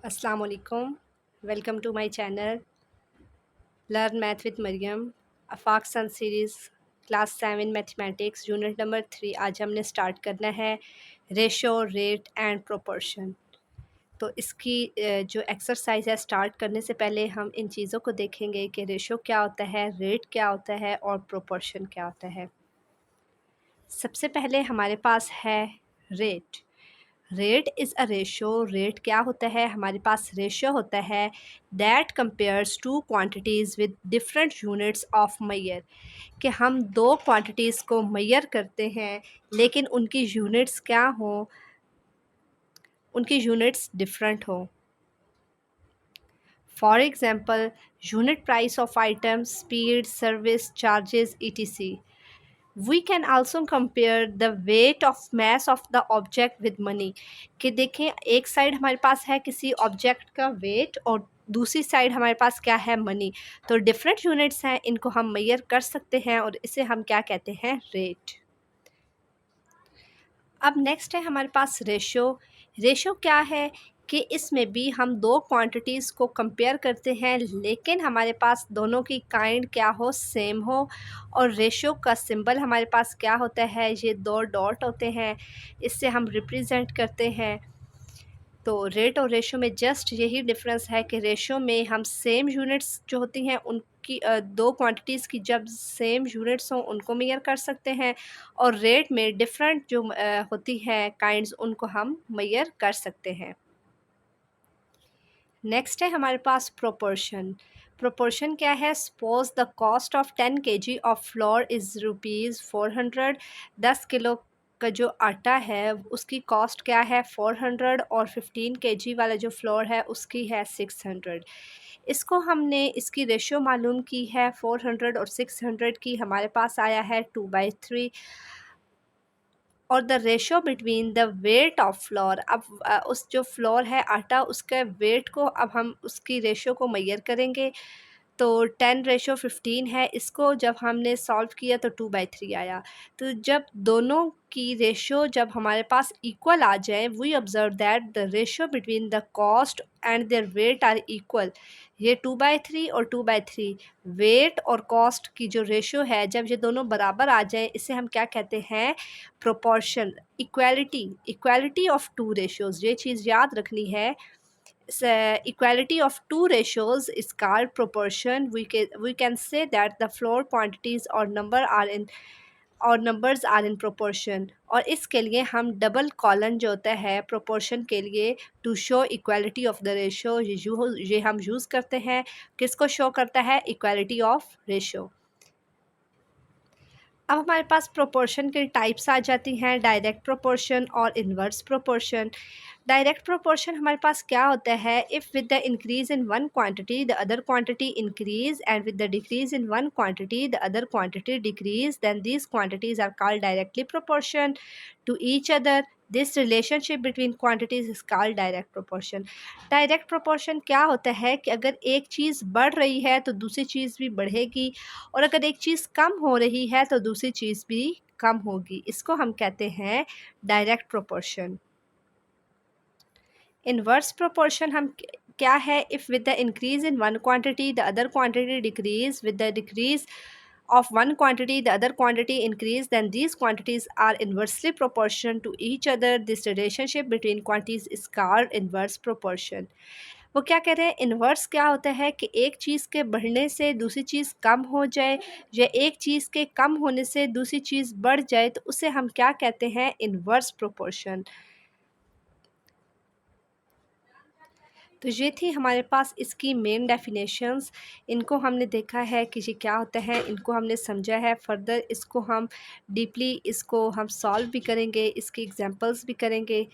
अस्सलाम वालेकुम। Welcome to my channel learn math with Maryam. Afaq sun series class 7 mathematics unit number 3 आज हमने start करना है रेशो रेट एंड प्रोपोर्शन। तो इसकी जो एक्सरसाइज है स्टार्ट करने से पहले हम इन चीज़ों को देखेंगे कि रेशो क्या होता है, रेट क्या होता है और प्रोपोर्शन क्या होता है। सबसे पहले हमारे पास है rate. Rate is a ratio. Rate क्या होता है? हमारे पास रेशो होता है that compares two quantities with different units of measure, कि हम दो क्वांटिटीज़ को मैयर करते हैं लेकिन उनकी यूनिट्स क्या हों, उनकी यूनिट्स डिफरेंट हों। For example, unit price of item, speed, service charges etc. We can also compare the weight of mass of the object with money, कि देखें एक साइड हमारे पास है किसी ऑब्जेक्ट का वेट और दूसरी साइड हमारे पास क्या है, मनी। तो डिफरेंट यूनिट्स हैं, इनको हम मेजर कर सकते हैं और इसे हम क्या कहते हैं, रेट। अब नेक्स्ट है हमारे पास रेशो। रेशो क्या है कि इसमें भी हम दो क्वांटिटीज़ को कंपेयर करते हैं लेकिन हमारे पास दोनों की काइंड क्या हो, सेम हो। और रेशो का सिंबल हमारे पास क्या होता है, ये दो डॉट होते हैं, इससे हम रिप्रेजेंट करते हैं। तो रेट और रेशो में जस्ट यही डिफरेंस है कि रेशो में हम सेम यूनिट्स जो होती हैं उनकी दो क्वांटिटीज़ की जब सेम यूनिट्स हों उनको मेजर कर सकते हैं, और रेट में डिफरेंट जो होती हैं काइंड्स उनको हम मेजर कर सकते हैं। नेक्स्ट है हमारे पास प्रोपोर्शन। प्रोपोर्शन क्या है? Suppose the cost of 10 kg of floor is ₹400। 10 kilo का जो आटा है उसकी कॉस्ट क्या है, 400, और 15 kg वाला जो फ्लोर है उसकी है 600। इसको हमने इसकी रेशो मालूम की है 400 और 600 की, हमारे पास आया है 2/3। और the ratio between the weight of floor, अब उस जो फ्लोर है आटा उसके वेट को अब हम उसकी रेशो को मेजर करेंगे। तो 10:15 है, इसको जब हमने सॉल्व किया तो 2/3 आया। तो जब दोनों की रेशो जब हमारे पास इक्वल आ जाए, we observe that the ratio between the cost and their weight are equal. ये 2/3 और 2/3 वेट और कॉस्ट की जो रेशो है, जब ये दोनों बराबर आ जाए इसे हम क्या कहते हैं, proportion. Equality, equality of two ratios, ये चीज़ याद रखनी है। Equality of two ratios is called proportion. We can say that the floor quantities or numbers are in proportion, और इसके लिए हम डबल कॉलन जो होता है प्रोपोर्शन के लिए, to show equality of the ratio, ये हम यूज़ करते हैं। किसको शो करता है, इक्वालिटी ऑफ रेशो। अब हमारे पास प्रोपोर्शन के टाइप्स आ जाती हैं, डायरेक्ट प्रोपोर्शन और इन्वर्स प्रोपोर्शन। डायरेक्ट प्रोपोर्शन हमारे पास क्या होता है, if with the increase in one quantity the other quantity increase and with the decrease in one quantity the other quantity decrease, then these quantities are called directly proportion to each other. This relationship between quantities is called direct proportion. Direct proportion क्या होता है कि अगर एक चीज़ बढ़ रही है तो दूसरी चीज़ भी बढ़ेगी, और अगर एक चीज़ कम हो रही है तो दूसरी चीज़ भी कम होगी। इसको हम कहते हैं डायरेक्ट प्रोपोर्शन। इनवर्स प्रोपोर्शन हम क्या है, if with the increase in one quantity the other quantity decrease, with the decrease of one quantity the other quantity increase, then these quantities are inversely proportional to each other. This relationship between quantities is called inverse proportion. वो क्या कह रहे हैं, inverse क्या होता है कि एक चीज़ के बढ़ने से दूसरी चीज़ कम हो जाए, या एक चीज़ के कम होने से दूसरी चीज़ बढ़ जाए, तो उसे हम क्या कहते हैं, इन्वर्स प्रोपोर्शन। तो ये थी हमारे पास इसकी मेन डेफिनेशंस। इनको हमने देखा है कि ये क्या होता है, इनको हमने समझा है। फर्दर इसको हम डीपली इसको हम सॉल्व भी करेंगे, इसकी एग्जांपल्स भी करेंगे।